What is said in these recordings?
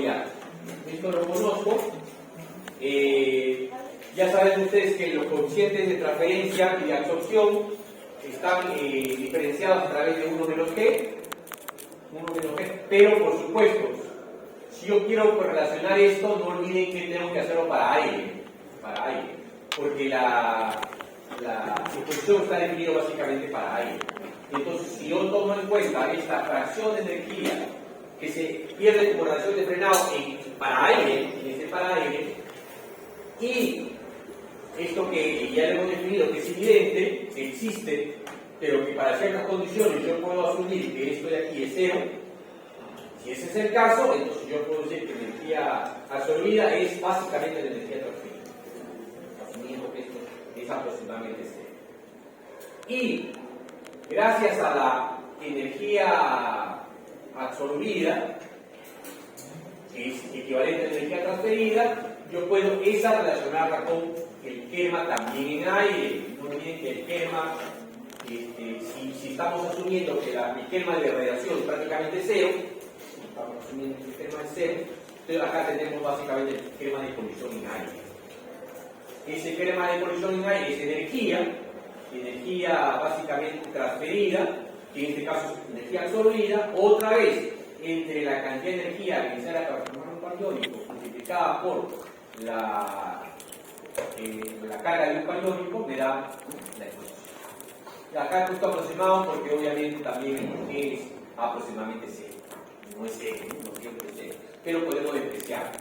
foliato. Esto lo conozco. Ya saben ustedes que los coeficientes de transferencia y de absorción están diferenciados a través de 1 menos G, pero por supuesto, si yo quiero correlacionar esto, no olviden que tengo que hacerlo para aire, porque la exposición está definida básicamente para aire. Entonces, si yo tomo en cuenta esta fracción de energía que se pierde como radiación de frenado para aire, y esto que ya hemos definido que es evidente, que existe, pero que para ciertas condiciones yo puedo asumir que esto de aquí es cero. Si ese es el caso, entonces yo puedo decir que la energía absorbida es básicamente la energía transferida, asumiendo que esto es aproximadamente cero. Y gracias a la energía absorbida, que es equivalente a la energía transferida, yo puedo esa relacionarla con el kerma también en aire. No olviden que el kerma, si estamos asumiendo que el kerma de radiación es prácticamente cero, estamos asumiendo que el kerma es cero, entonces acá tenemos básicamente el kerma de colisión en aire. Ese kerma de colisión en aire es energía básicamente transferida, que en este caso es energía absorbida, otra vez entre la cantidad de energía necesaria para formar un par iónico multiplicada por la carga de un par iónico me da la exposición. Acá justo aproximado porque obviamente también es aproximadamente cero. No es cero, no siempre es cero, pero podemos despreciar.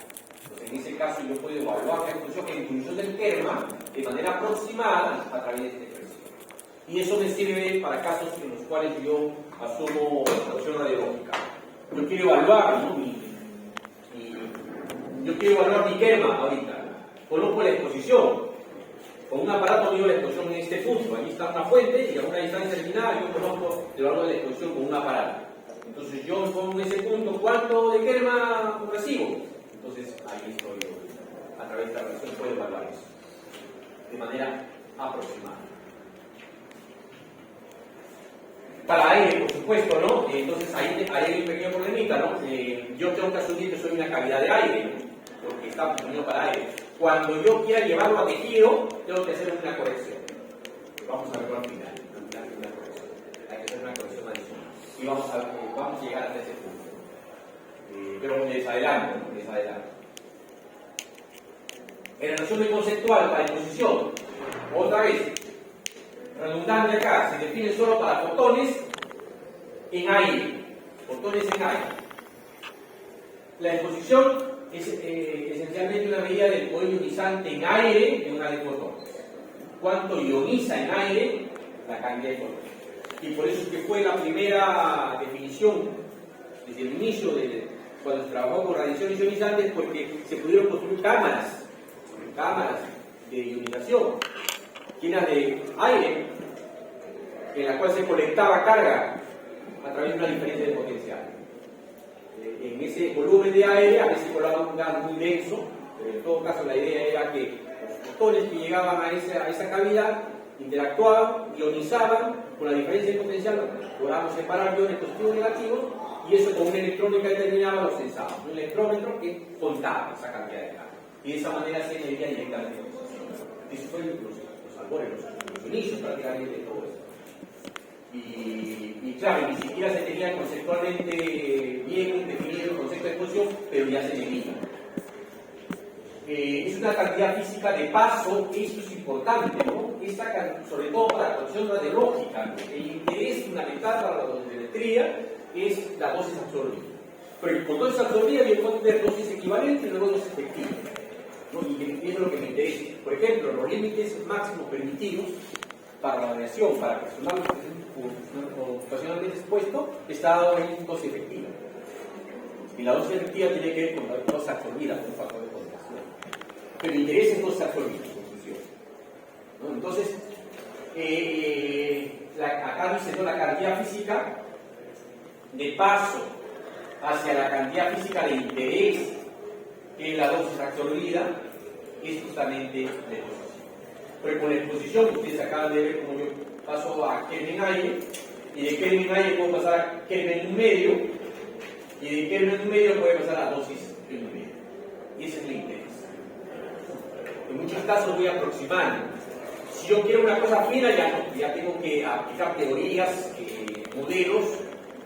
Entonces en ese caso yo puedo evaluar la exposición en función del kerma de manera aproximada a través de esta expresión. Y eso me sirve para casos en los cuales yo asumo la exposición radiológica. Yo quiero evaluar, ¿no? Yo quiero evaluar mi kerma ahorita. Conozco la exposición. Con un aparato mido la exposición en este punto. Aquí está una fuente y a una distancia determinada yo conozco el valor de la exposición con un aparato. Entonces yo pongo en ese punto cuánto de kerma recibo. Entonces ahí estoy yo. A través de esta relación puedo evaluar eso. De manera aproximada. Para aire, por supuesto, ¿no? Entonces ahí hay un pequeño problemita, ¿no? Yo tengo que asumir que soy una cavidad de aire, ¿no? Porque estamos poniendo para aire. Cuando yo quiera llevarlo a tejido, tengo que hacer una corrección. Vamos a verlo al final. Una corrección. Hay que hacer una corrección adicional. Y vamos a llegar hasta ese punto. Pero me desadelanto, ¿no? Me desadelanto. En relación conceptual para exposición, otra vez, redundante acá, se define solo para fotones en aire. Fotones en aire. La exposición es esencialmente una medida del poder ionizante en aire en una de fotones. ¿Cuánto ioniza en aire? La cantidad de fotones. Y por eso es que fue la primera definición desde el inicio de cuando se trabajó con radiaciones ionizantes, porque se pudieron construir cámaras de ionización llenas de aire, en la cual se colectaba carga a través de una diferencia de potencial. En ese volumen de aire a veces colaba un gas muy denso, pero en todo caso la idea era que los fotones que llegaban a esa cavidad interactuaban, ionizaban con la diferencia de potencial, logramos separar iones positivos y negativos, y eso con una electrónica determinada lo sensábamos, un electrómetro que contaba esa cantidad de carga, y de esa manera se medía directamente la exposición. Eso fue los albores, los inicios prácticamente de todo eso. Y claro, ni siquiera se tenía conceptualmente bien definido el concepto de exposición, pero ya se medía. Es una cantidad física de paso, esto es importante, ¿no? Sobre todo para la cuestión radiológica, ¿no? El interés fundamental para la dosimetría es la dosis absorbida. Pero con dosis absorbida yo puedo tener dosis equivalentes y luego dosis efectivas, ¿no? Y eso es lo que me interesa. Por ejemplo, los límites máximos permitidos para la radiación, para personal ocasionalmente expuesto, está dado en dosis efectiva. Y la dosis efectiva tiene que ver con la dosis absorbida, con un factor de concentración. Pero el interés es dosis absorbida, ¿no? Entonces, acá dice, ¿no?, la cantidad física de paso hacia la cantidad física de interés, que es la dosis absorbida, es justamente la exposición. Pero con la exposición, ustedes acaban de ver cómo yo paso a Kelvin aire, y de Kelvin aire puedo pasar a Kelvin en un medio, y de Kelvin en un medio puede pasar a dosis y ese es el interés. En muchos casos voy aproximando. Si yo quiero una cosa fina, ya tengo que aplicar teorías, modelos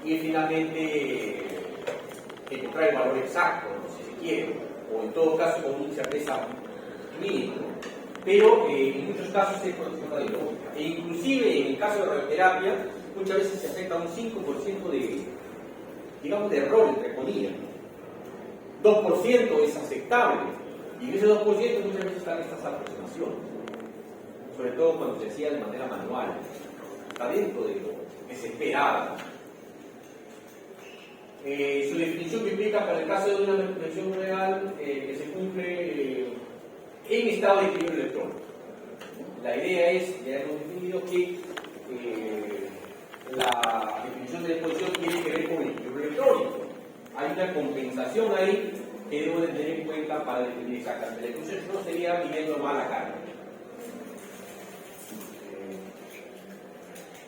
y finalmente encontrar el valor exacto, si se quiere, o en todo caso con una certeza mínima. Pero en muchos casos es por falta de lógica. E inclusive en el caso de radioterapia, muchas veces se acepta un 5% de error, entre comillas. 2% es aceptable, y en ese 2% muchas veces están estas aproximaciones, sobre todo cuando se hacía de manera manual. Está dentro de lo que se esperaba. Su definición implica para el caso de una mención real que se cumple en estado de equilibrio electrónico. La idea es, ya hemos definido que la definición de exposición tiene que ver con el equilibrio electrónico. Hay una compensación ahí que debo de tener en cuenta para definir exactamente. Entonces no sería viviendo mal la carga.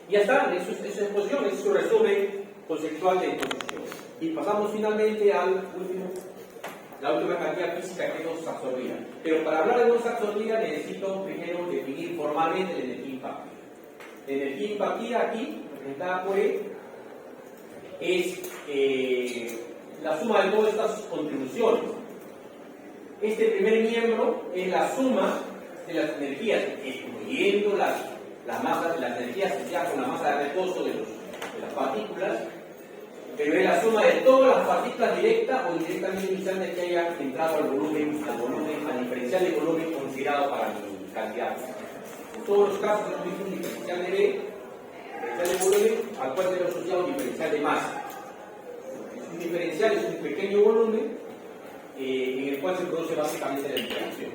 Y ya está, eso es exposición, es su resumen conceptual de exposición. Y pasamos finalmente al la última cantidad física, que es dosis absorbida. Pero para hablar de dosis absorbida necesito primero definir formalmente la energía impartida. La energía impartida aquí, representada por E, es la suma de todas estas contribuciones. Este primer miembro es la suma de las energías, excluyendo las masas, las energías ya con la masa de reposo de las partículas, pero es la suma de todas las partículas directas o indirectamente iniciales que hayan entrado al volumen, al diferencial de volumen considerado para mi cantidad. En todos los casos hemos visto un diferencial de B, diferencial de volumen, al cual se le asocia un diferencial de masa. Un diferencial es un pequeño volumen en el cual se produce básicamente la interacción.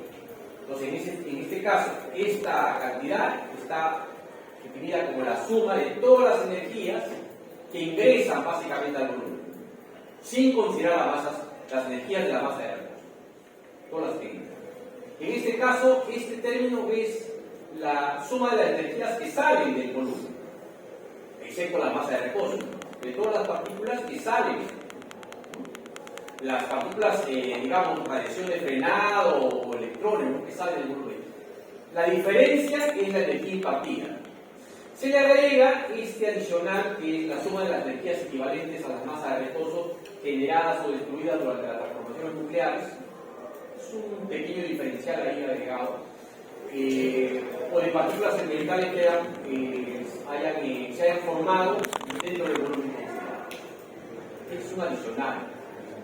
Entonces, en este caso, esta cantidad está definida como la suma de todas las energías que ingresan básicamente al volumen, sin considerar las energías de la masa de reposo, todas las que ingresan. En este caso, este término es la suma de las energías que salen del volumen, excepto la masa de reposo, de todas las partículas que salen. Las partículas, digamos, radiación de frenado o electrones, que salen del volumen. La diferencia es la energía impartida. Se le agrega este adicional, que es la suma de las energías equivalentes a las masas de reposo generadas o destruidas durante las transformaciones nucleares. Es un pequeño diferencial ahí agregado. O de partículas elementales que se hayan formado dentro del volumen considerado. Es un adicional.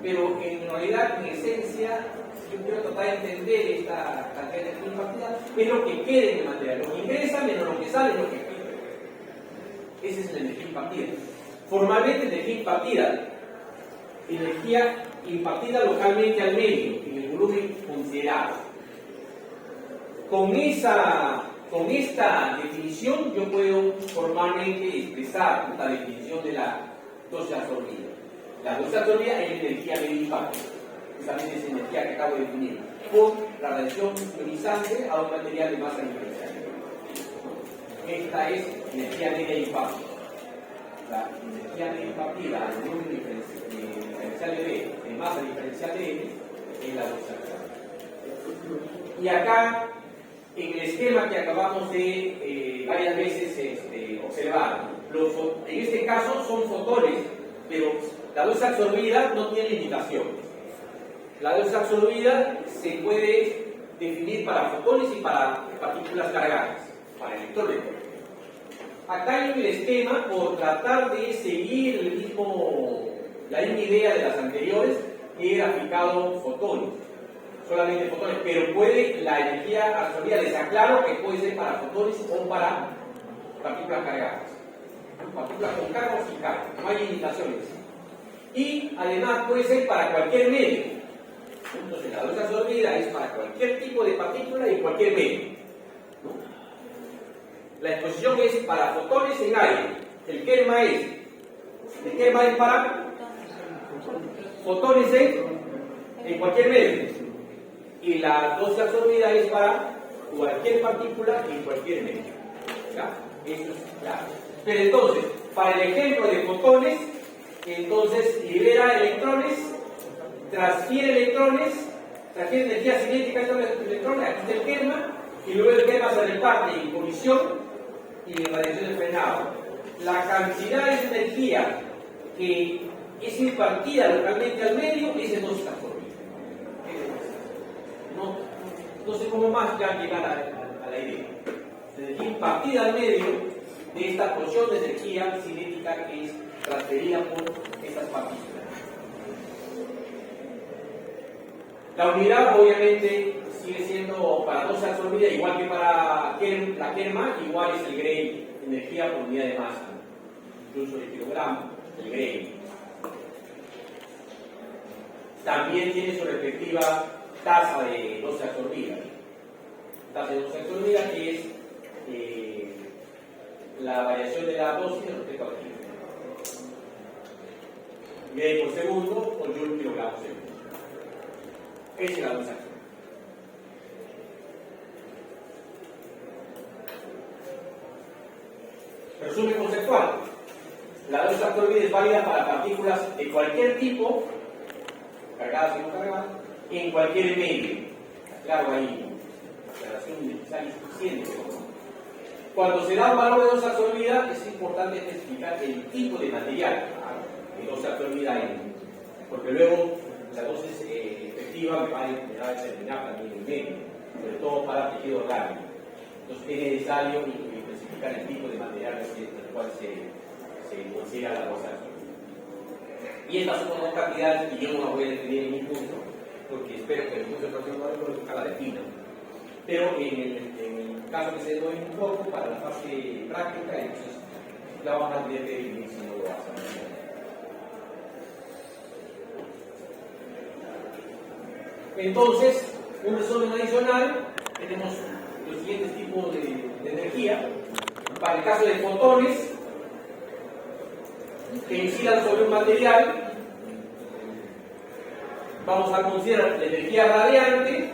Pero en realidad, en esencia, si yo quiero tratar de entender esta cantidad de energía impartida, es lo que quede en el material. Lo que ingresa menos lo que sale es lo que queda. Esa es la energía impartida. Formalmente, energía impartida localmente al medio, en el volumen considerado. Con esta definición, yo puedo formalmente expresar la definición de la dosis absorbida. La dosis absorbida es energía medio impacto, justamente esa energía que acabo de definir, por la radiación ionizante a un material de masa diferencial. Esta es energía media impacto. La energía media impartida al volumen diferencial de B, de masa diferencial de N, es la dosis absorbida. Y acá, en el esquema que acabamos de varias veces observar, en este caso son fotones, pero la dosis absorbida no tiene limitaciones. La dosis absorbida se puede definir para fotones y para partículas cargadas, para electrones. Acá en el esquema, por tratar de seguir la misma idea de las anteriores, he graficado fotones, solamente fotones, pero la energía absorbida, les aclaro que puede ser para fotones o para partículas cargadas. Partículas con carga o sin carga, no hay limitaciones. Y además puede ser para cualquier medio. Entonces la dosis absorbida es para cualquier tipo de partícula y cualquier medio. La exposición es para fotones en aire. El kerma es para fotones en cualquier medio. Y la dosis absorbida es para cualquier partícula en cualquier medio. ¿Ya? Eso es claro. Pero entonces, para el ejemplo de fotones, entonces libera electrones, transfiere electrones transfiere energía cinética a estos electrones, aquí está el kerma, y luego el kerma se reparte en colisión y en radiación de frenado. La cantidad de energía que es impartida localmente al medio, ese no está absorbido. No sé cómo más ya llegar a la idea. La energía impartida al medio de esta porción de energía cinética que es transferida por estas partículas. La unidad obviamente sigue siendo para dosis absorbida igual que para la kerma, igual es el Gray, energía por unidad de masa, incluso el kilogramo, el Gray. También tiene su respectiva tasa de dosis absorbida. Tasa de dosis absorbida que es la variación de la dosis respecto al tiempo. Gray por segundo o Joule kilogramo por segundo. Esa es la dosis absorbida. Resumen conceptual. La dosis absorbida es válida para partículas de cualquier tipo, cargadas y no cargadas, en cualquier medio. Claro, ahí la relación necesaria y suficiente. Cuando se da un valor de dosis absorbida, es importante especificar el tipo de material de dosis absorbida, porque luego la dosis efectiva me va a determinar también el medio, sobre todo para tejido orgánico. Entonces es necesario especificar el tipo de material del cual se considera la dosis absorbida. Y estas son dos cantidades que yo no las voy a definir en mi curso, porque espero que el curso de próximo año la defina. Pero en el caso que se doy un poco para la fase práctica, entonces la vamos a tener que definir si no lo hacemos. Entonces, un resumen adicional, tenemos los siguientes tipos de energía. Para el caso de fotones que incidan sobre un material, vamos a considerar la energía radiante,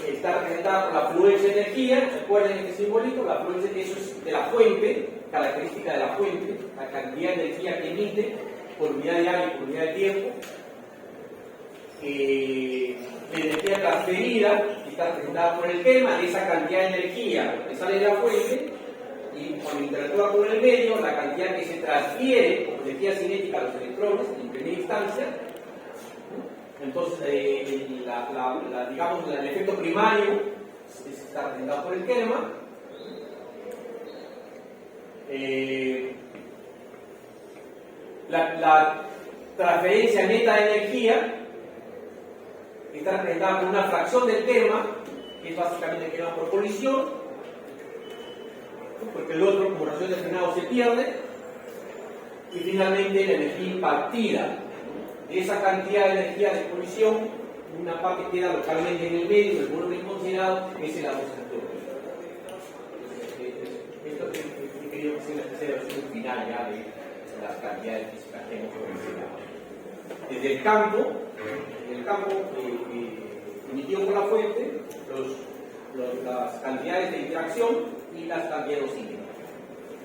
que está representada por la fluencia de energía. Recuerden este simbolito, la fluencia, eso es de la fuente, característica de la fuente, la cantidad de energía que emite por unidad de área y por unidad de tiempo. La energía transferida está representada por el kerma, esa cantidad de energía que sale de la fuente, y cuando interactúa con el medio, la cantidad que se transfiere como energía cinética a los electrones en primera instancia. Entonces, digamos, el efecto primario está representado por el kerma. La transferencia neta de energía está representada por una fracción del kerma, que es básicamente el kerma por colisión, porque el otro, como reacción de frenado, se pierde. Y finalmente la energía impartida. De esa cantidad de energía de colisión, una parte queda localmente en el medio, el volumen considerado es el dosis absorbida. Esto he querido que sea una especie de versión final ya de las cantidades físicas que hemos mencionado. Desde el campo emitido por la fuente, las cantidades de interacción y las cantidades oscílicas.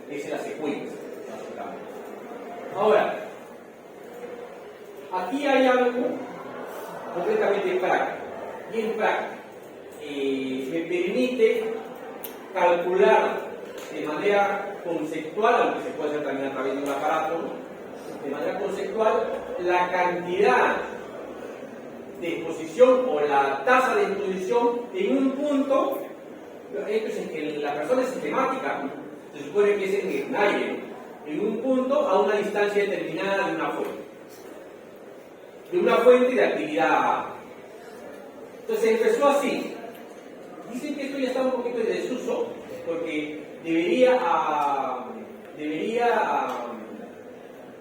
Esa es la secuencia, básicamente. Ahora, aquí hay algo completamente práctico, bien práctico. Me permite calcular de manera conceptual, aunque se puede hacer también a través de un aparato, de manera conceptual, la cantidad de exposición o la tasa de exposición en un punto. Esto es en que la persona es sistemática, se supone que es en el aire, en un punto a una distancia determinada de una fuente de actividad. Entonces empezó así. Dicen que esto ya está un poquito en desuso, porque debería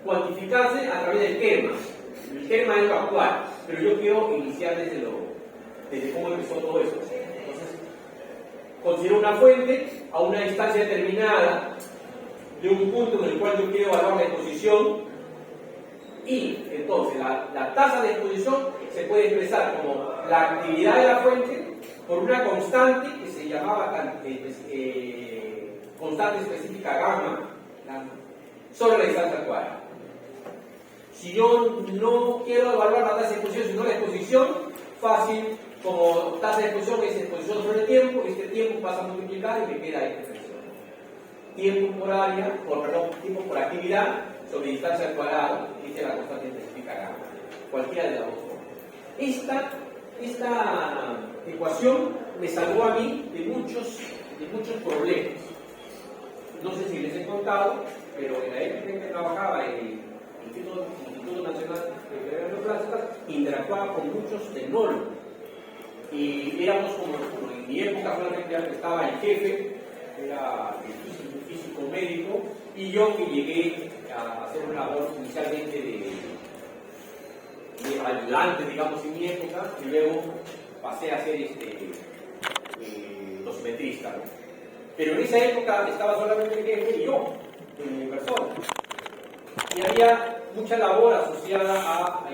cuantificarse a través del kerma. El kerma es lo actual, pero yo quiero iniciar desde cómo empezó todo esto. Entonces, considero una fuente a una distancia determinada de un punto en el cual yo quiero evaluar la exposición, y entonces la tasa de exposición se puede expresar como la actividad de la fuente por una constante que se llamaba constante específica gamma sobre la distancia al cuadrado. Si yo no quiero evaluar la tasa de exposición, sino la exposición, fácil, como tasa de exposición es exposición sobre el tiempo, este tiempo pasa a multiplicar y me queda esta expresión. Tiempo por área, tiempo por actividad sobre distancia al cuadrado, esta es la constante específica gamma. Cualquiera de las dos formas. Esta ecuación me salvó a mí de muchos problemas. No sé si les he contado, pero en la época en que trabajaba en el Instituto Nacional de Geografía Clásicas, interactuaba con muchos tecnólogos. Y éramos como en mi época solamente estaba el jefe, era el físico médico, y yo que llegué a hacer una labor inicialmente de ayudante, digamos, en mi época, y luego pasé a ser dosimetrista, ¿no? Pero en esa época estaba solamente el jefe y yo, en mi persona. Y había mucha labor asociada a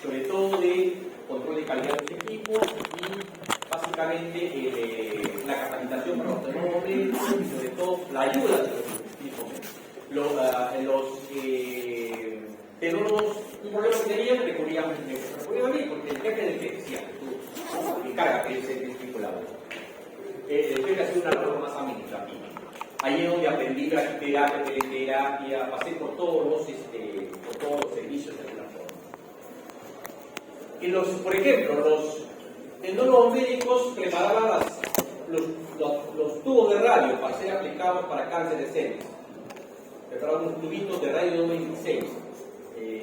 sobre todo de control de calidad de los equipos y básicamente la capacitación para los tecnólogos médicos y sobre todo la ayuda de los tecnólogos, un problema que tenían, recurrían a mí, porque el jefe del que decía, mi carga que es el circulador. El jefe hacía una labor más administrativa. Ahí es donde aprendí braquiterapia, teleterapia, pasé por todos los servicios de alguna forma. Por ejemplo, los tecnólogos médicos preparaban los tubos de radio para ser aplicados para cáncer de cervix. Preparaban unos tubitos de radio 226.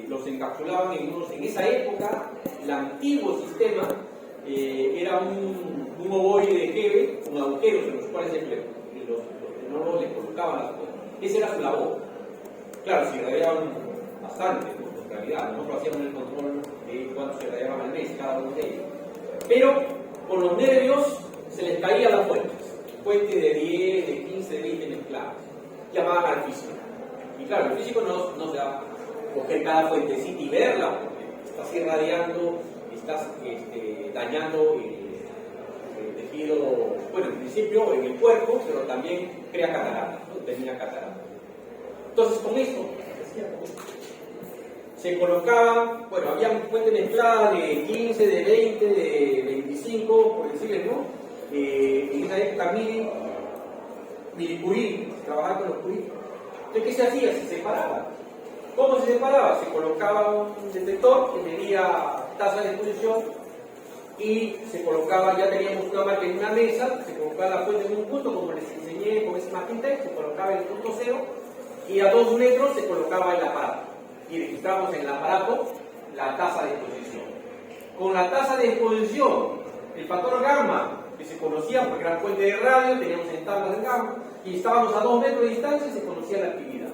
Los encapsulaban en esa época. El antiguo sistema era un ovoide de Hebe con agujeros en los cuales los tecnólogos le colocaban las cosas. Esa era su labor. Claro, se irradiaban bastante, ¿no? En realidad, nosotros hacíamos el control de cuánto se irradiaban al mes cada uno de ellos. Pero con los nervios se les caían las fuentes de 10, de 15, de 20 mezcladas. Llamaban al físico. Y claro, el físico no se va a coger cada fuentecita y verla, porque estás irradiando, estás dañando el tejido, bueno, en principio en el cuerpo, pero también crea cataratas, ¿no? Tenía cataratas. Entonces, con esto, se colocaban, bueno, había fuentes mezcladas de 15, de 20, de 25, por decirles, ¿no? En esa época, Miri Curie, trabajaba con los Curie. Entonces, ¿qué se hacía? Se separaba. ¿Cómo se separaba? Se colocaba un detector que medía tasa de exposición y se colocaba, ya teníamos una máquina en una mesa, se colocaba la fuente en un punto, como les enseñé con ese Macintex, se colocaba en el punto cero y a 2 metros se colocaba el aparato y registramos en el aparato la tasa de exposición. Con la tasa de exposición, el factor gamma, que se conocía porque era fuente de radio, teníamos en tablas de gamma y estábamos a 2 metros de distancia y se conocía la actividad.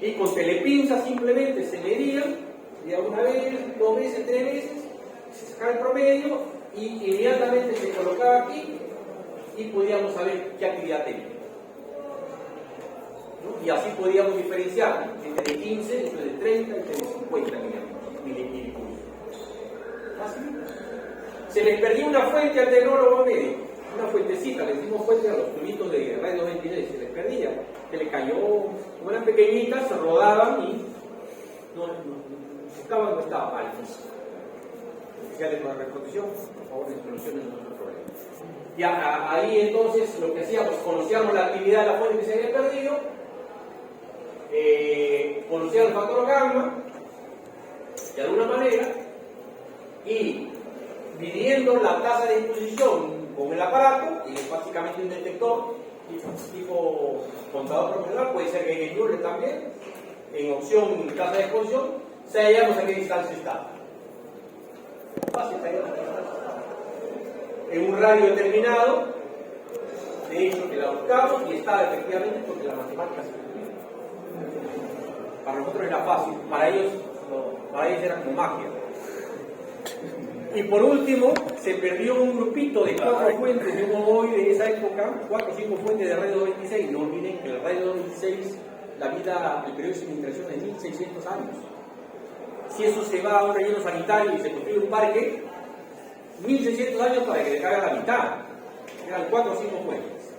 Y con telepinzas simplemente se medían, y una vez, 2 veces, 3 veces, se sacaba el promedio y inmediatamente se colocaba aquí y podíamos saber qué actividad tenía. ¿No? Y así podíamos diferenciar entre 15, entre 30, entre 50 milicuries. Fácil. Se les perdió una fuente al tecnólogo médico, una fuentecita, le decimos fuente a los tubitos de radio 26, se les perdía, se les cayó, como eran pequeñitas, se rodaban y no estaba mal. Oficiales con la reproducción, por favor, de soluciones nuestros problemas. Ya ahí entonces lo que hacíamos, conocíamos la actividad de la fuente que se había perdido, conocíamos el factor gamma, de alguna manera, y midiendo la tasa de exposición con el aparato, y es básicamente un detector tipo contador profesional, puede ser que en Joule también, en opción tasa de exposición, sabíamos a qué distancia está. Fácil, en un radio determinado, de hecho que la buscamos y estaba efectivamente porque la matemática se cumplía. Para nosotros era fácil, para ellos era como magia. Y por último, se perdió un grupito de 4 fuentes de un ovoide de esa época, 4 o 5 fuentes de radio 226. No olviden que el radio 226, el periodo de administración es de 1600 años. Si eso se va a un relleno sanitario y se construye un parque, 1600 años para que le caiga la mitad. Eran 4 o 5 fuentes.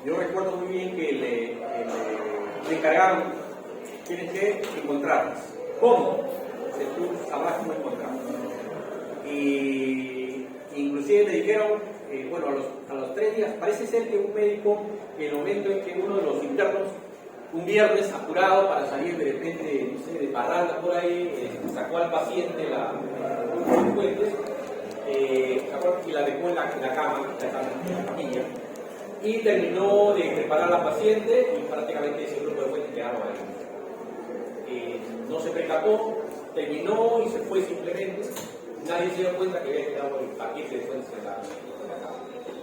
Yo recuerdo muy bien que le encargaron tienes que encontrarlas. ¿Cómo? Tú sabrás cómo encontrarlas. Y inclusive me dijeron, bueno, a los 3 días, parece ser que un médico, en el momento en que uno de los internos, un viernes apurado para salir de repente, no sé, de parranda por ahí, sacó al paciente los puentes, y la dejó en la cama, en la camilla, y terminó de preparar a la paciente y prácticamente ese grupo de puentes quedaron ahí. No se percató, terminó y se fue simplemente. Nadie se dio cuenta que había quedado el paquete de fuentes en la cama.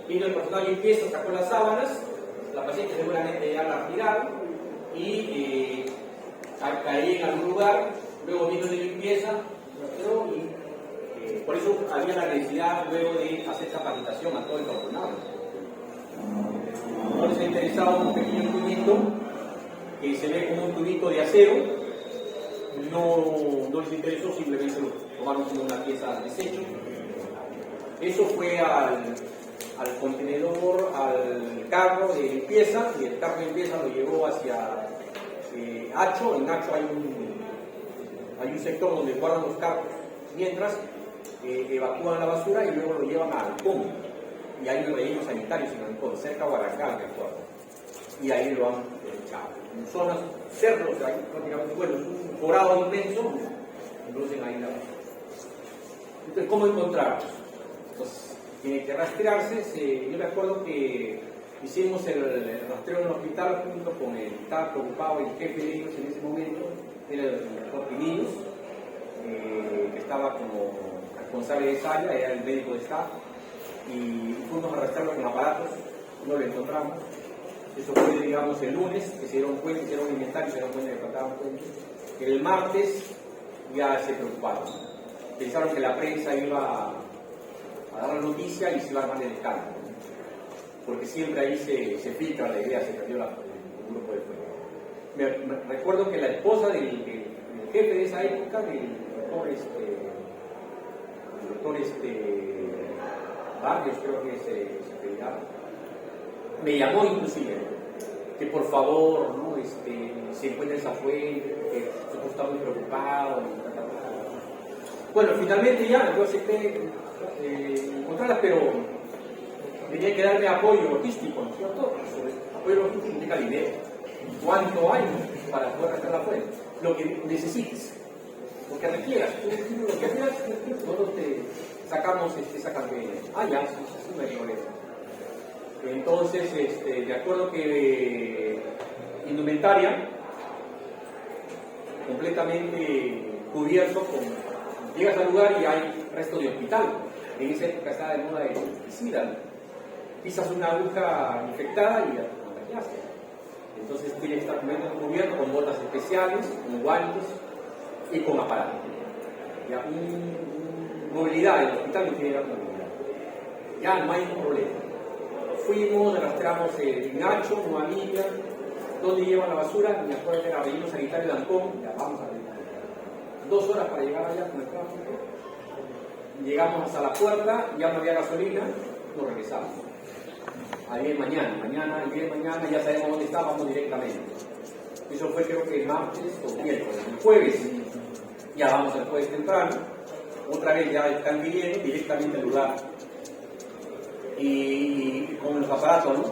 Vino el personal de limpieza, sacó las sábanas, la paciente seguramente ya la retiraron y caí en algún lugar. Luego vino de limpieza y por eso había la necesidad luego de hacer capacitación a todo el personal. No les ha interesado un pequeño tubito que se ve como un tubito de acero. No les interesó, simplemente lo tomaron como una pieza de desecho. Eso fue al contenedor, al carro de limpieza, y el carro de limpieza lo llevó hacia Hacho. En Hacho hay un sector donde guardan los carros, mientras evacúan la basura y luego lo llevan a Ancón. Y hay un relleno sanitario en Ancón, cerca de Guaracán, me acuerdo. Y ahí lo han echado. En zonas, cerros, ahí prácticamente, bueno, es un forado inmenso, producen ahí la basura. Entonces, ¿cómo encontrarlos? Pues tiene que rastrearse. Yo me acuerdo que hicimos el rastreo en el hospital junto con el que estaba preocupado, el jefe de ellos en ese momento, era el doctor Pinillos, que estaba como responsable de esa área, era el médico de staff, y fuimos a rastrearlo con aparatos, no lo encontramos. Eso fue, digamos, el lunes, que se dieron cuenta, hicieron un inventario, se dieron cuenta que faltaban puentes. El martes ya se preocuparon. Pensaron que la prensa iba a dar la noticia y se iba a armar el escándalo, porque siempre ahí se filtra la idea, se perdió el grupo de fuego. Me recuerdo que la esposa del jefe de esa época, del doctor Barrios, creo que se apellidaba, me llamó inclusive que por favor se encuentre esa fuente, que su estaba muy preocupado. Bueno, finalmente ya yo acepté encontrarlas, pero tenía que darme apoyo logístico, ¿no es cierto? Apoyo logístico indica dinero. ¿Cuánto hay para poder rastrear la fuente? Lo que necesites, lo que requieras. Lo que requieras, nosotros te sacamos esa cantidad de dinero. Ya, así no hay problema. Entonces, de acuerdo que indumentaria completamente cubierto llegas al lugar y hay resto de hospital. En esa época estaba de moda de pesticida. Pisas una aguja infectada y la contagiaste. Entonces tiene que estar completamente cubierto con botas especiales, con guantes y con aparato. Ya, movilidad, el hospital no tiene movilidad. Ya no hay problema. Fuimos, rastreamos en Nacho, Nuevilla, donde llevan la basura, me acuerdo que era relleno sanitario de Ancón, ya vamos a ver. 2 horas para llegar allá con el tráfico. Llegamos hasta la puerta, ya no había gasolina, nos regresamos. El día de mañana ya sabemos dónde está, vamos directamente. Eso fue creo que el martes o miércoles. El jueves, ya vamos el jueves temprano, otra vez ya están viniendo directamente al lugar. Y con los aparatos, ¿no?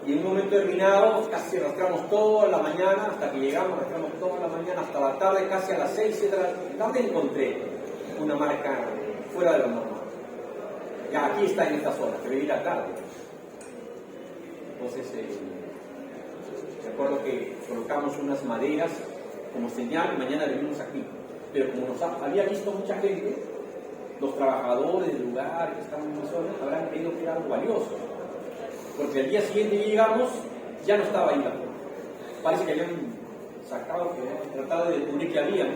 Y en un momento determinado casi rastreamos toda la mañana hasta que llegamos, rastreamos toda la mañana hasta la tarde, casi a las 6, 7 de la tarde encontré una marca fuera de lo normal. Ya aquí está en esta zona, pero ir a tarde. Entonces, recuerdo que colocamos unas maderas como señal, mañana venimos aquí. Pero como había visto mucha gente, los trabajadores del lugar que estaban en la zona habrán creído que era algo valioso. Porque el día siguiente llegamos, ya no estaba ahí la puerta. Parece que habían sacado, que habían tratado de descubrir que había.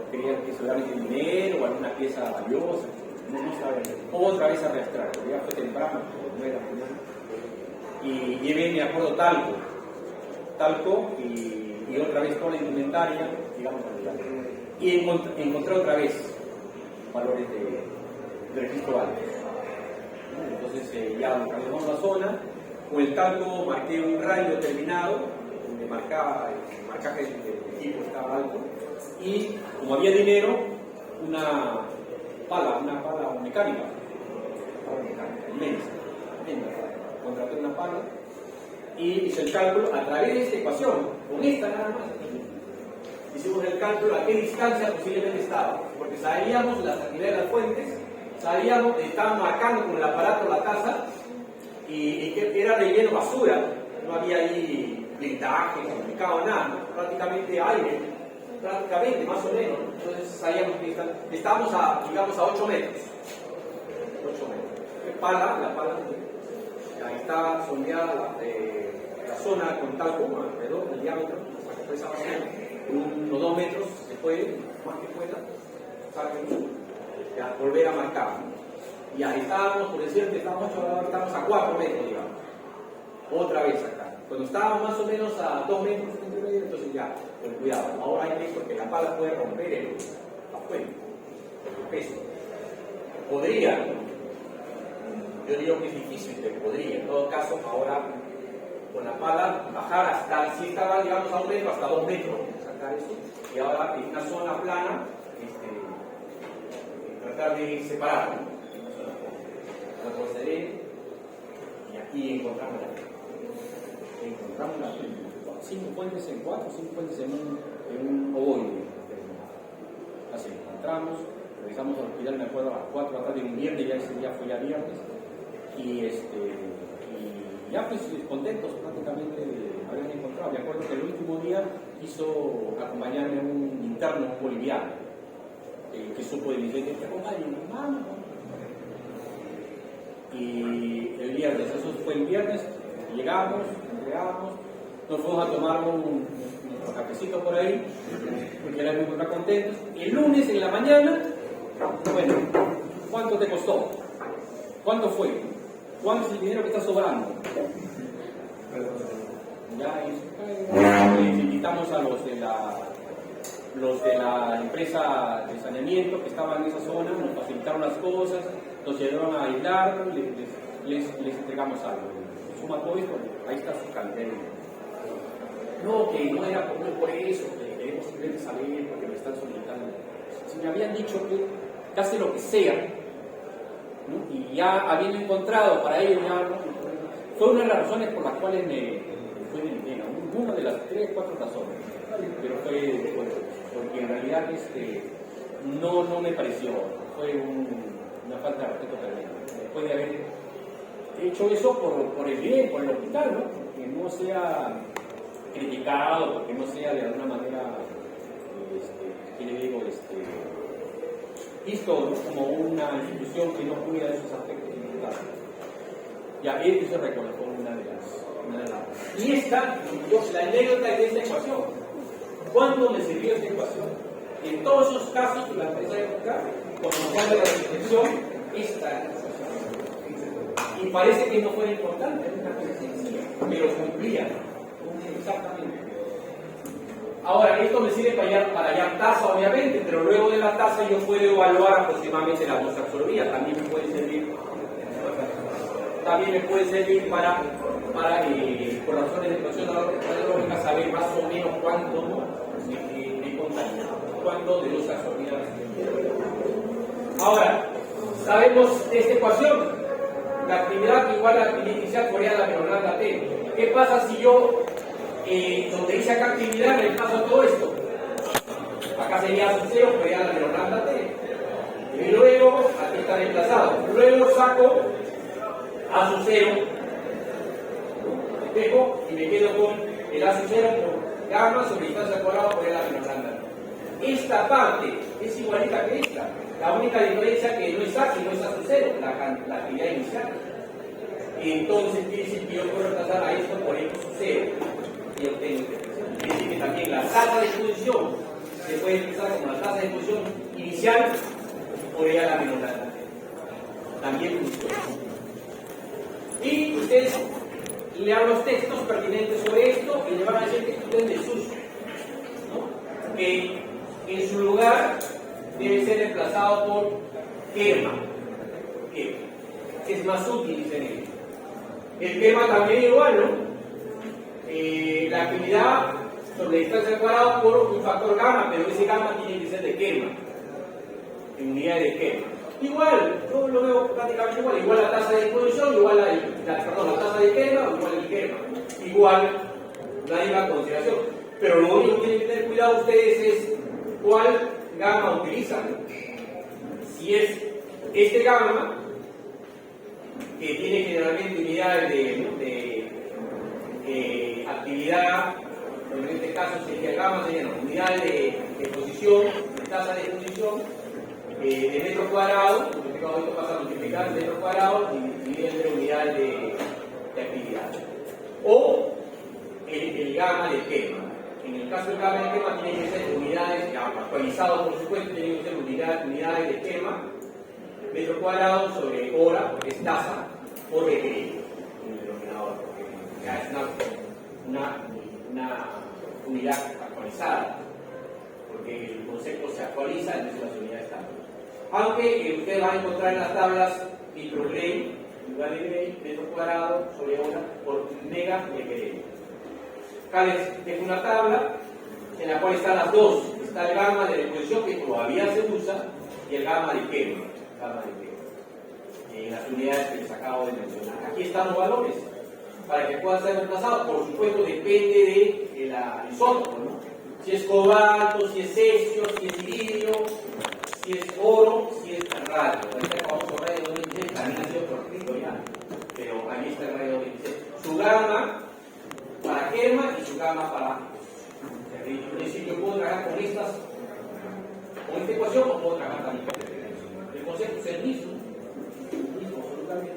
Querían que seguramente dinero o alguna pieza valiosa. No saben. Otra vez a arrastrar, ya fue temprano, 9 de la mañana. Y llevé, me acuerdo, talco y otra vez toda la indumentaria, digamos, y encontré otra vez valores de registro alto. Entonces ya localizamos la zona, con el talco marqué un radio determinado, donde marcaba el marcaje de equipo estaba alto, y como había dinero, una pala mecánica, inmensa, contraté una pala y hice el cálculo a través de esta ecuación, con esta nada más. Hicimos el cálculo a qué distancia posiblemente estaba, porque sabíamos las actividades de las fuentes, sabíamos, estaban marcando con el aparato la taza y que era relleno basura, no había ahí blindaje, complicado, nada, prácticamente aire, prácticamente, más o menos. Entonces sabíamos que estábamos digamos, a 8 metros. 8 metros. La pala, ahí estaba sondeada la zona con tal como alrededor del diámetro, para que esa basura, unos 2 metros se puede, más que pueda, ya, volver a marcar. Y ahí estábamos, por decirte, estábamos a 4 metros, digamos. Otra vez acá. Cuando estábamos más o menos a 2 metros, entonces ya, con cuidado. Ahora hay que, porque la pala puede romper la fuente, el peso. Podría, yo digo que es difícil, pero podría. En todo caso, ahora con la pala bajar hasta, si estaba, digamos, a 1 metro, hasta 2 metros, sacar eso. Y ahora en una zona plana, tratar de separar, ¿no? Retroceder, y aquí encontramos las 5 fuentes en 4, 5 fuentes en un ovoide. Así, entramos, regresamos al hospital, me acuerdo, a las 4 de la tarde, un viernes, ya ese día fue ya viernes, y ya pues contentos prácticamente de haber encontrado. Me acuerdo que el último día quiso acompañarme un interno boliviano, que supo de mi que te acompañe, mamá. Y el viernes, eso fue el viernes, llegamos, nos fuimos a tomar un cafecito por ahí, porque era muy contentos. El lunes en la mañana, bueno, ¿cuánto te costó? ¿Cuánto fue? ¿Cuánto es el dinero que está sobrando? Ya invitamos a los de la empresa de saneamiento que estaban en esa zona, nos facilitaron las cosas, nos llevaron a aislar, les entregamos algo. Suma todo esto, ahí está su caldero. No, que no era por eso, que queremos simplemente saber porque me están solicitando. Si me habían dicho que hace lo que sea, ¿no? Y ya habiendo encontrado para ello, fue una de las razones por las cuales me fue de pena, una de las 3, 4 razones, pero fue porque en realidad no me pareció, fue una falta de respeto tremenda. Después de haber hecho eso por el bien, por el hospital, ¿no? Que no sea criticado, porque no sea de alguna manera, ¿qué le digo? Visto, ¿no? Como una institución que no cuida de esos aspectos importantes. Ya, él se reconoció una de las. Y la anécdota de esta ecuación. ¿Cuándo me sirvió esta ecuación? En todos esos casos de la empresa de buscar, conocían de la reflexión, esta y parece que no fue importante, es una cosa sencilla, pero cumplía exactamente. Ahora, esto me sirve para hallar tasa, obviamente, pero luego de la tasa yo puedo evaluar aproximadamente la absorbida. También me puede servir para por razones de ecuación lógica, saber más o menos cuánto me contamina, cuánto de luz absorbida. Ahora, sabemos esta ecuación. La actividad igual a la actividad inicial coreana menos lambda T. ¿Qué pasa si yo, donde dice acá actividad, le paso todo esto? Acá sería su 0 coreana menos lambda T. Y luego, aquí está reemplazado. Luego saco a su 0, despejo y me quedo con el A su 0 por gamma sobre distancia cuadrada coreana menos lambda T. Esta parte es igualita que esta. La única diferencia que no es A, sino es A su 0, la actividad inicial. Entonces quiere decir que yo puedo reemplazar a esto por X su 0 y obtengo este. Quiere decir que también la tasa de exposición se puede expresar como la tasa de exposición inicial por ella la menor lambda. También funciona. Y ustedes lean los textos pertinentes sobre esto y le van a decir que estudien de sus, ¿no? Que en su lugar debe ser reemplazado por quema, que es más útil, dicen ellos. El quema también igual, ¿no? La actividad sobre distancia al cuadrado por un factor gamma, pero ese gamma tiene que ser de quema, en unidades de quema. Igual, yo lo veo prácticamente igual, igual la tasa de disposición, igual la tasa de quema, igual el quema, igual la misma consideración. Pero lo único que tienen que tener cuidado ustedes es cuál gamma utilizan. Si es este gamma, que tiene generalmente unidades de actividad, en este caso sería el gamma, serían unidades de posición, de tasa de exposición, de metro cuadrado, multiplicado esto pasa a multiplicar metro cuadrado y dividido entre unidades de actividad. O el gamma de quema. En el caso del gamma de quema tiene que ser unidades, actualizado por supuesto, tienen que ser unidades de quema, metro cuadrado sobre hora, porque es tasa, por decreto, en el denominador, porque ya es una unidad actualizada, porque el concepto se actualiza, entonces las unidades están. Aunque ustedes van a encontrar en las tablas microgrey, lugar de grey, metro cuadrado sobre hora por mega de grey. Acá les dejo una tabla en la cual están las dos. Está el gamma de disposición que todavía se usa y el gamma de quema. En las unidades que les acabo de mencionar. Aquí están los valores para que puedan ser reemplazados. Por supuesto, depende del isótopo, ¿no? Si es cobalto, si es cesio, si es iridio, si es oro, si es radio. Ahorita acabamos con radio 2016, también ha sido proscrito ya, pero ahí está el radio 2016. Su gamma para quema y su gamma para. Es decir, yo puedo trabajar con esta ecuación o puedo trabajar también con el concepto es el mismo absolutamente.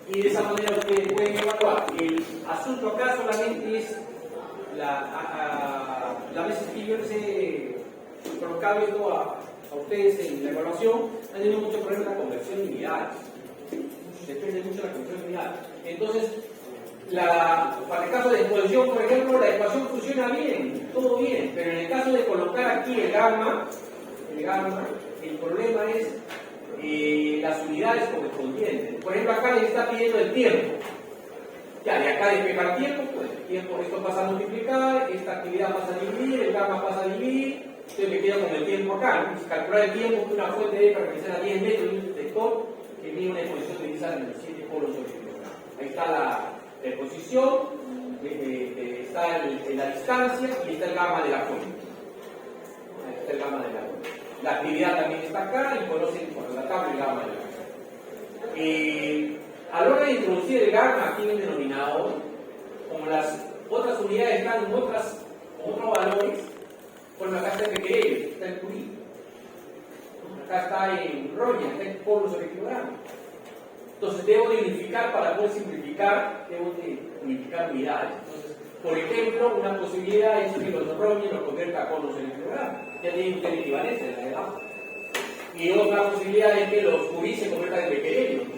Y de esa manera ustedes pueden evaluar. El asunto acá solamente es la vez que yo les he colocado esto a ustedes en la evaluación, han tenido mucho problema en la conversión de unidades. Depende mucho de la conversión de unidades. Entonces, para el caso de exposición, por ejemplo, la ecuación funciona bien, todo bien, pero en el caso de colocar aquí el gamma, el problema es las unidades correspondientes. Por ejemplo, acá les está pidiendo el tiempo. Ya, de acá despejar tiempo, pues el tiempo, esto pasa a multiplicar, esta actividad pasa a dividir, el gamma pasa a dividir, entonces me quedo con el tiempo acá, ¿no? Calcular el tiempo que una fuente de para realizar a 10 metros de un detector que mide una exposición divisada en los 7 polos sobre el kilogramo. Ahí está la exposición, está en la distancia y está el gamma de la fuente. Ahí está el gamma de la fuente. La actividad también está acá y conocen por la tabla el gamma de la fuente. A la hora de introducir el gamma aquí en el denominador, como las otras unidades están en otros valores, bueno, acá está el becquerel, está el Curie, acá está en Roña, está en polvo sobre kilogramo. Entonces debo de unificar para poder simplificar, debo de unificar unidades. Entonces, por ejemplo, una posibilidad es que los Roña los convierta a polvo sobre kilogramo. Ya tienen usted la equivalencia de la de abajo. Y otra posibilidad es que los Curie se conviertan en becquerel.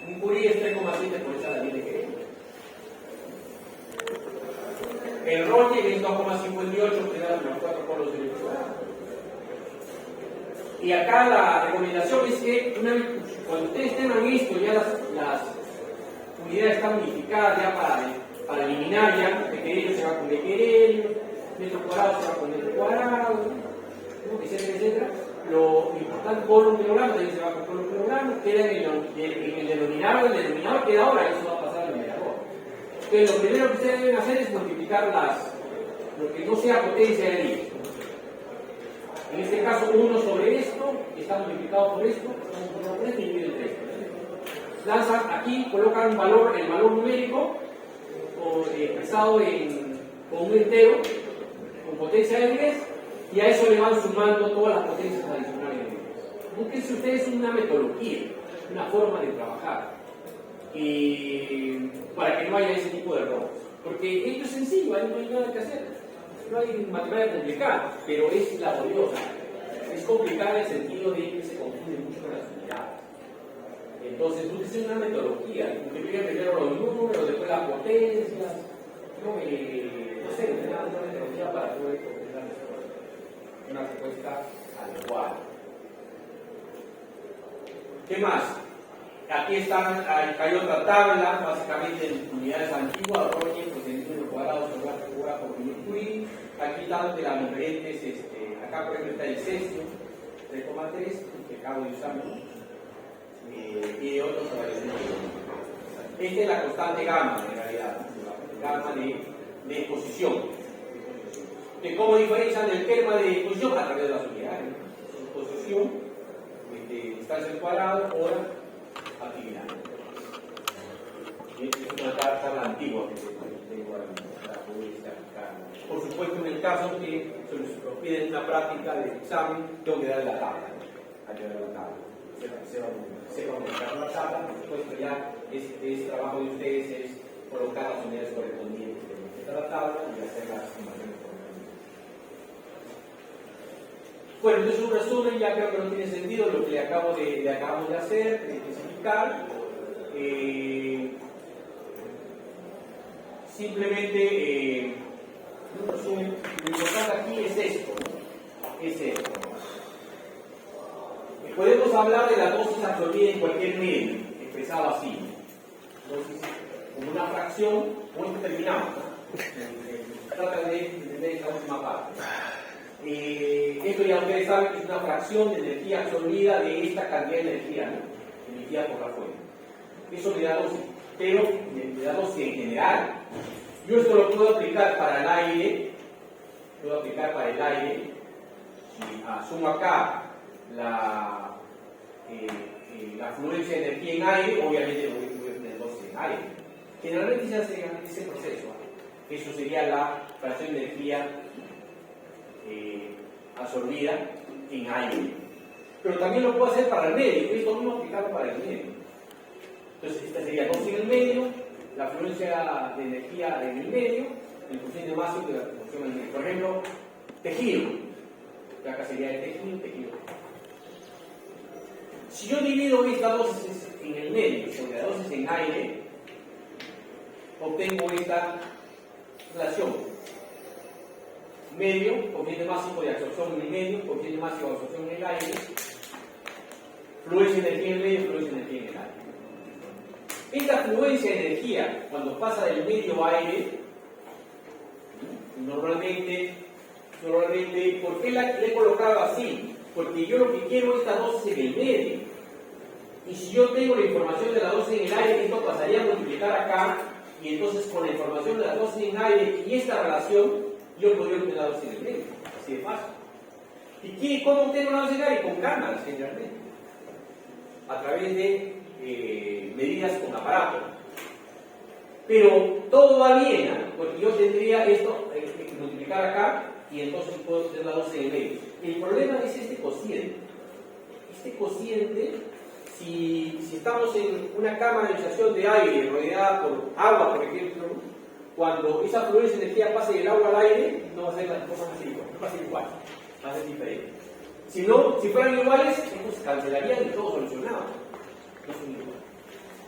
Un Curie es 3,7 por esa de becquerel. El Roña es 2,58 que da los 4 polos de kilogramo. Y acá la recomendación es que cuando ustedes tengan esto, ya las unidades están unificadas ya para eliminar ya, becquerel se va con becquerel, metro cuadrado se va con metro cuadrado, ¿no? etcétera. Lo importante, por un kilogramo también se va con un kilogramo, queda en el denominador queda ahora, eso va a pasar al numerador. Entonces, lo primero que ustedes deben hacer es multiplicar lo que no sea potencia de X. En este caso, 1 sobre esto, está multiplicado por esto, y divide entre esto. Lanzan aquí, colocan el valor numérico, expresado con un entero, con potencia de 10, y a eso le van sumando todas las potencias adicionales de 10. Búsquense ustedes una metodología, una forma de trabajar, para que no haya ese tipo de errores. Porque esto es sencillo, ahí no hay nada que hacer. No hay matemática complicada, pero es laboriosa. Es complicada en el sentido de que se confunde mucho con las unidades. Entonces, búsquense una metodología. Multipliquen primero los números, después las potencias. No sé, una metodología para poder completar una respuesta adecuada. ¿Qué más? Aquí hay otra tabla, básicamente en unidades antiguas, Roña, pues en número cuadrado se va fui aquí dándote las diferentes, acá por ejemplo está el cesio 3,3, que acabo de usar, y de otros variaciones. Esta es la constante gamma, en realidad, la gamma de exposición. ¿De cómo diferencian el tema de exposición? A través de las unidades. Exposición, distancia al cuadrado, hora, actividad. Y esta es una tabla antigua que tengo ahí para poder aplicar. Por supuesto, en el caso que se nos piden una práctica de examen, tengo que darle la tabla. Hay que darle la tabla. Sepan buscar la tabla, por supuesto, ya es trabajo de ustedes es colocar las unidades correspondientes en la tabla y hacer las estimaciones correspondientes. Bueno, entonces un resumen, ya creo que no tiene sentido lo que acabamos de hacer, de especificar. Simplemente, un resumen, lo importante aquí es esto. Podemos hablar de la dosis absorbida en cualquier medio, expresado así. Dosis como una fracción, muy determinada. Trata de entender esta última parte. Esto ya ustedes saben que es una fracción de energía absorbida de esta cantidad de energía, ¿no? Emitida por la fuente. Eso le da dosis, pero le da dosis en general. Yo esto lo puedo aplicar para el aire. Si asumo acá la fluencia de energía en aire, obviamente voy a tener dosis en aire. Generalmente se hace ese proceso. Eso sería la fracción de energía absorbida en aire. Pero también lo puedo hacer para el medio, esto mismo aplicarlo para el medio. Entonces, esta sería dosis en el medio, la fluencia de energía en el medio, el coeficiente máximo de la función en el medio. Por ejemplo, tejido. Acá sería el tejido. Si yo divido esta dosis en el medio sobre la dosis en aire, obtengo esta relación. Medio, coeficiente máximo de absorción en el medio, coeficiente máximo de absorción en el aire, fluencia de energía en el medio, fluencia de energía en el aire. Esta fluencia de energía, cuando pasa del medio a aire, normalmente, ¿por qué la he colocado así? Porque yo lo que quiero es la dosis en el medio. Y si yo tengo la información de la dosis en el aire, esto pasaría a multiplicar acá, y entonces con la información de la dosis en aire y esta relación, yo podría obtener la dosis en el medio. Así de fácil. ¿Y cómo obtengo la dosis en aire? Con cámaras, generalmente. A través de medidas con aparato. Pero todo va bien, ¿eh? Porque yo tendría esto, multiplicar acá, y entonces puedo obtener la dosis en el medio. El problema es este cociente. Este cociente, si estamos en una cámara de estación de aire rodeada por agua, por ejemplo, cuando esa fluencia de energía pase del agua al aire, no va a ser la cosa igual, no va a ser igual, va a ser diferente. Si fueran iguales, entonces cancelarían y todo solucionado. No son iguales.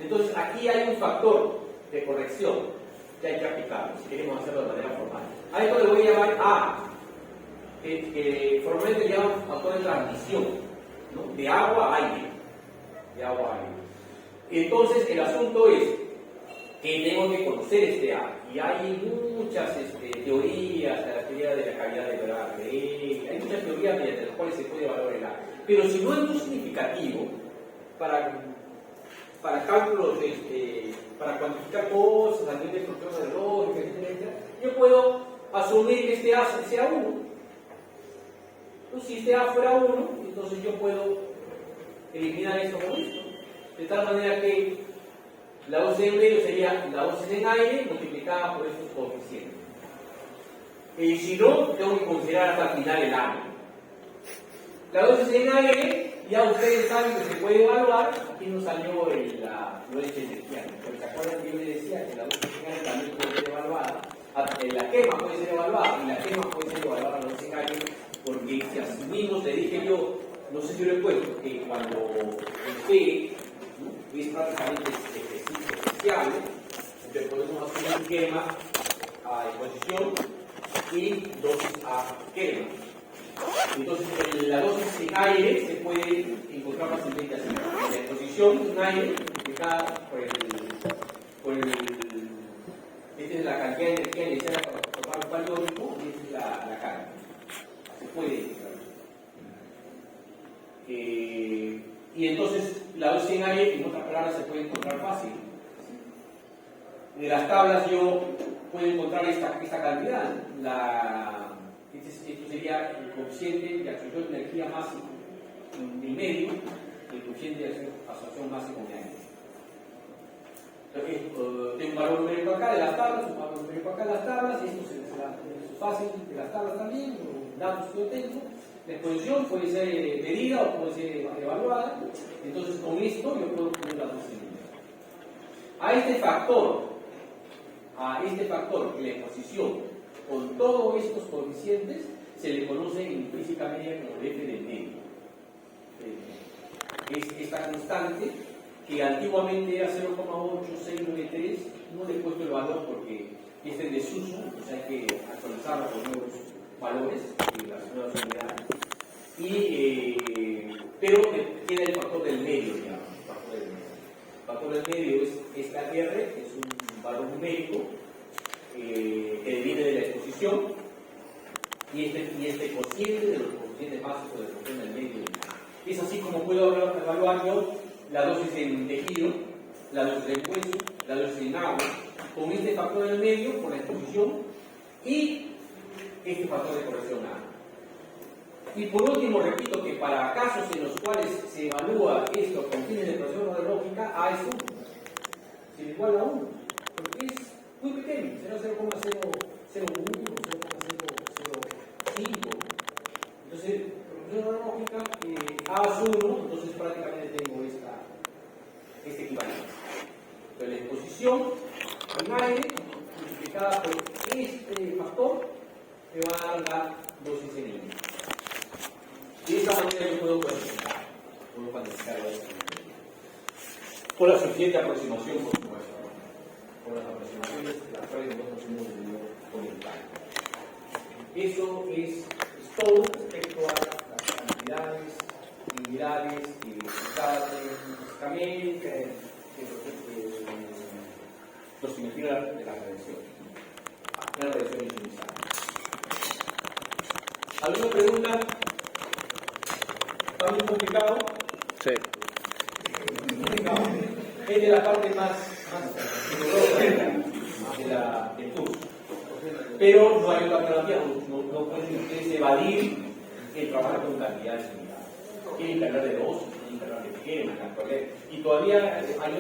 Entonces aquí hay un factor de corrección que hay que aplicarlo, si queremos hacerlo de manera formal. A esto le voy a llamar A, que formalmente le llaman factor de transmisión, ¿no? De agua a aire. Entonces el asunto es que tengo que conocer este A, y hay muchas teorías, la teoría de la cavidad de verdad, hay muchas teorías mediante las cuales se puede evaluar el A, pero si no es muy significativo para cálculos, para cuantificar cosas, a nivel de estructura de lógica, etc., yo puedo asumir que este A sea 1. Entonces, si este A fuera 1, entonces yo puedo eliminar esto con esto. De tal manera que la dosis en medio sería la dosis en aire multiplicada por estos coeficientes. Y si no, tengo que considerar hasta el final el A. La dosis en aire, ya ustedes saben que se puede evaluar. Aquí nos salió la fluencia de energía. Pero se acuerdan que yo les decía que la dosis en aire también puede ser evaluada. La quema puede ser evaluada, y la quema puede ser evaluada a la dosis en aire, porque si asumimos, le dije yo, no sé si lo he puesto, que cuando el P es prácticamente especial, entonces podemos asumir quema a exposición y dosis a quema. Entonces, la dosis en aire se puede encontrar fácilmente así. La exposición en aire multiplicada por esta es la cantidad de energía necesaria para formar un valórico, y puede. Y entonces la O100A, en otras palabras, se puede encontrar fácil. De las tablas yo puedo encontrar esta cantidad. Esto sería el coeficiente de absorción de energía máximo en medio, el coeficiente de absorción máximo en año. Entonces, tengo un valor numérico acá de las tablas, un valor numérico acá de las tablas, esto es fácil de las tablas también, los datos que yo tengo. La exposición puede ser medida o puede ser evaluada, entonces con esto yo puedo poner las dos líneas. A este factor, la exposición, con todos estos coeficientes, se le conoce en física media como el F del medio. Es esta constante que antiguamente era 0,8693, no le he puesto el valor porque este es desuso, o sea hay que actualizarlo con nuevos valores de las nuevas unidades. Pero queda el factor del medio, digamos. El factor del medio es esta R, que es un valor numérico que viene de la exposición, y este cociente de los coeficientes básicos de la función del medio. Es así como puedo evaluar yo la dosis en tejido, la dosis en hueso, la dosis en agua, con este factor del medio por la exposición y este factor de corrección A. Y por último, repito que para casos en los cuales se evalúa esto con fines de precisión radiológica, A es 1. Se le iguala a 1, porque es muy pequeño, será 0,001 o 0,005. Entonces, por precisión radiológica, A es 1, entonces prácticamente tengo este equivalente. Entonces, la exposición en aire multiplicada por este factor me va a dar la dosis en línea. Y de esta manera yo puedo cuantificar esto. Por la suficiente aproximación, por supuesto. Por las aproximaciones las cuales nosotros hemos decidido orientar. Eso es todo respecto a las cantidades, unidades utilizadas físicamente, dosimetría de la radiación. La radiación ionizada. ¿Alguna pregunta? ¿Está muy complicado? Sí. Es de la parte más tecnológica del curso. Pero no hay otra alternativa, no pueden ustedes evadir el trabajar con cantidades similares. Quieren cargar de dosis, quieren cargar de esquema, y todavía hay